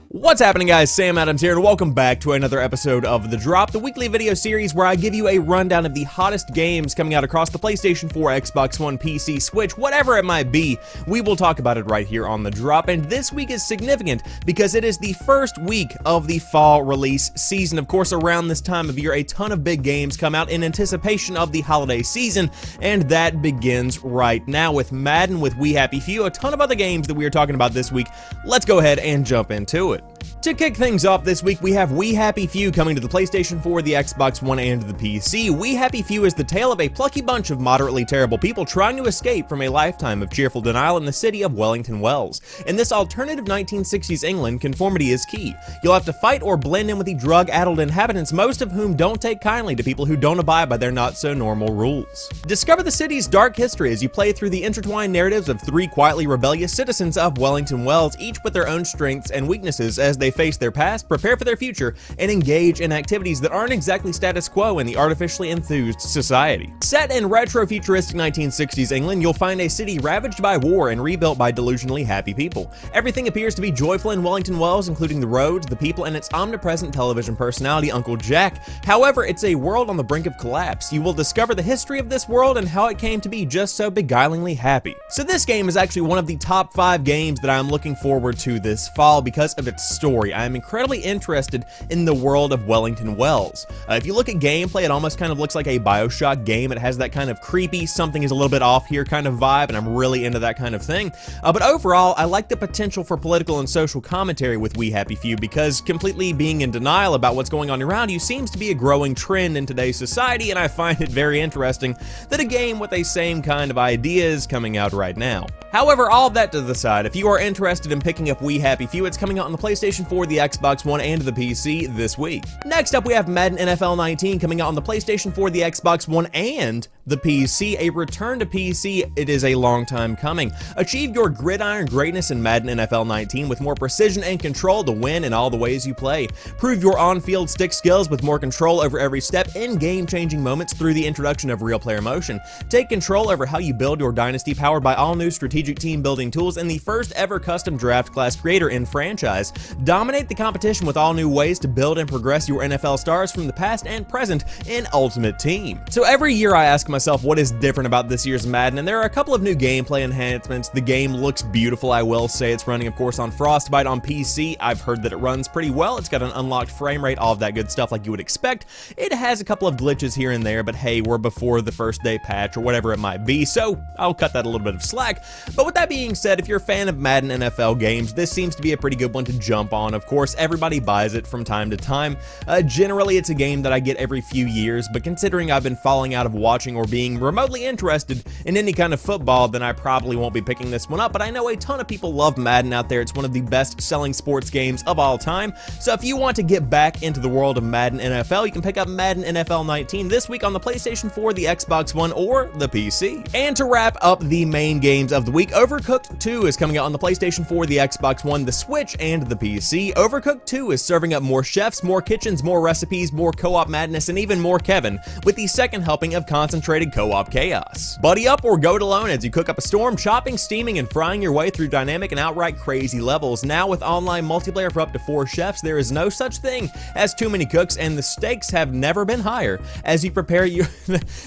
What's happening, guys? Sam Adams here, and welcome back to another episode of The Drop, the weekly video series where I give you a rundown of the hottest games coming out across the PlayStation 4, Xbox One, PC, Switch, whatever it might be. We will talk about it right here on The Drop, and this week is significant because it is the first week of the fall release season. Of course, around this time of year, a ton of big games come out in anticipation of the holiday season, and that begins right now with Madden, with We Happy Few, a ton of other games that we are talking about this week. Let's go ahead and jump into it. To kick things off this week, we have We Happy Few coming to the PlayStation 4, the Xbox One, and the PC. We Happy Few is the tale of a plucky bunch of moderately terrible people trying to escape from a lifetime of cheerful denial in the city of Wellington Wells. In this alternative 1960s England, conformity is key. You'll have to fight or blend in with the drug-addled inhabitants, most of whom don't take kindly to people who don't abide by their not-so-normal rules. Discover the city's dark history as you play through the intertwined narratives of three quietly rebellious citizens of Wellington Wells, each with their own strengths and weaknesses as they face their past, prepare for their future, and engage in activities that aren't exactly status quo in the artificially enthused society. Set in retro-futuristic 1960s England, you'll find a city ravaged by war and rebuilt by delusionally happy people. Everything appears to be joyful in Wellington Wells, including the roads, the people, and its omnipresent television personality, Uncle Jack. However, it's a world on the brink of collapse. You will discover the history of this world and how it came to be just so beguilingly happy. So this game is actually one of the top 5 games that I'm looking forward to this fall because of its story. I'm incredibly interested in the world of Wellington Wells. If you look at gameplay, it almost kind of looks like a BioShock game. It has that kind of creepy, something is a little bit off here kind of vibe, and I'm really into that kind of thing. But overall, I like the potential for political and social commentary with We Happy Few because completely being in denial about what's going on around you seems to be a growing trend in today's society, and I find it very interesting that a game with the same kind of idea is coming out right now. However, all of that to the side, if you are interested in picking up We Happy Few, it's coming out on the PlayStation 4, the Xbox One, and the PC this week. Next up, we have Madden NFL 19 coming out on the PlayStation 4, the Xbox One, and the PC. A return to PC, it is a long time coming. Achieve your gridiron greatness in Madden NFL 19 with more precision and control to win in all the ways you play. Prove your on-field stick skills with more control over every step in game-changing moments through the introduction of real player motion. Take control over how you build your dynasty powered by all new strategic team building tools and the first ever custom draft class creator in franchise. Dominate the competition with all new ways to build and progress your NFL stars from the past and present in Ultimate Team. So every year I ask myself what is different about this year's Madden, and there are a couple of new gameplay enhancements. The game looks beautiful, I will say. It's running, of course, on Frostbite on PC. I've heard that it runs pretty well. It's got an unlocked frame rate, all of that good stuff like you would expect. It has a couple of glitches here and there, but hey, we're before the first day patch or whatever it might be, so I'll cut that a little bit of slack. But with that being said, if you're a fan of Madden NFL games, this seems to be a pretty good one to jump on. Of course, everybody buys it from time to time. Generally, it's a game that I get every few years, but considering I've been falling out of watching or being remotely interested in any kind of football, then I probably won't be picking this one up, but I know a ton of people love Madden out there. It's one of the best-selling sports games of all time, so if you want to get back into the world of Madden NFL, you can pick up Madden NFL 19 this week on the PlayStation 4, the Xbox One, or the PC. And to wrap up the main games of the week, Overcooked 2 is coming out on the PlayStation 4, the Xbox One, the Switch, and the PC. Overcooked 2 is serving up more chefs, more kitchens, more recipes, more co-op madness, and even more Kevin, with the second helping of concentrated co-op chaos. Buddy up or go it alone as you cook up a storm, chopping, steaming, and frying your way through dynamic and outright crazy levels. Now with online multiplayer for up to 4 chefs, there is no such thing as too many cooks, and the stakes have never been higher as you prepare your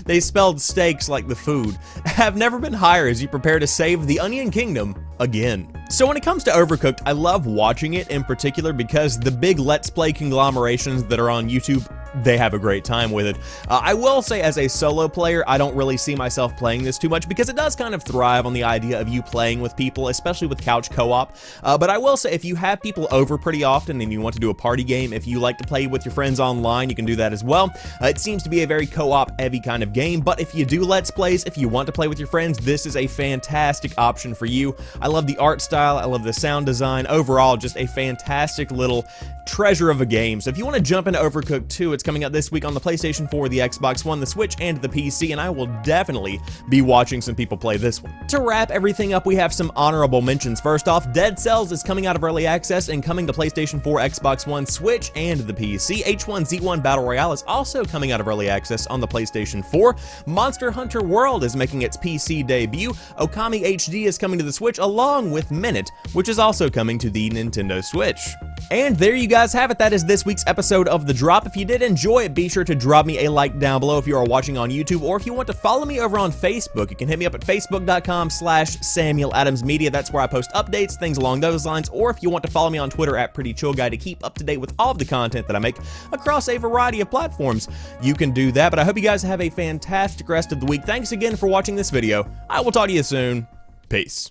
they spelled steaks like the food, have never been higher as you prepare to save the Onion Kingdom again. So when it comes to Overcooked, I love watching it in particular because the big Let's Play conglomerations that are on YouTube, they have a great time with it. I will say as a solo player, I don't really see myself playing this too much because it does kind of thrive on the idea of you playing with people, especially with couch co-op. But I will say if you have people over pretty often and you want to do a party game, if you like to play with your friends online, you can do that as well. It seems to be a very co-op heavy kind of game, but if you do Let's Plays, if you want to play with your friends, this is a fantastic option for you. I love the art style, I love the sound design, overall just a fantastic little treasure of a game. So if you want to jump into Overcooked 2, it's coming out this week on the PlayStation 4, the Xbox One, the Switch, and the PC, and I will definitely be watching some people play this one. To wrap everything up, we have some honorable mentions. First off, Dead Cells is coming out of early access and coming to PlayStation 4, Xbox One, Switch, and the PC. H1Z1 Battle Royale is also coming out of early access on the PlayStation 4. Monster Hunter World is making its PC debut. Okami HD is coming to the Switch along with Minute, which is also coming to the Nintendo Switch. And there you guys have it. That is this week's episode of The Drop. If you did enjoy it, be sure to drop me a like down below if you are watching on YouTube, or if you want to follow me over on Facebook, you can hit me up at facebook.com/SamuelAdamsMedia. That's where I post updates, things along those lines, or if you want to follow me on Twitter at PrettyChillGuy to keep up to date with all of the content that I make across a variety of platforms, you can do that. But I hope you guys have a fantastic rest of the week. Thanks again for watching this video. I will talk to you soon. Peace.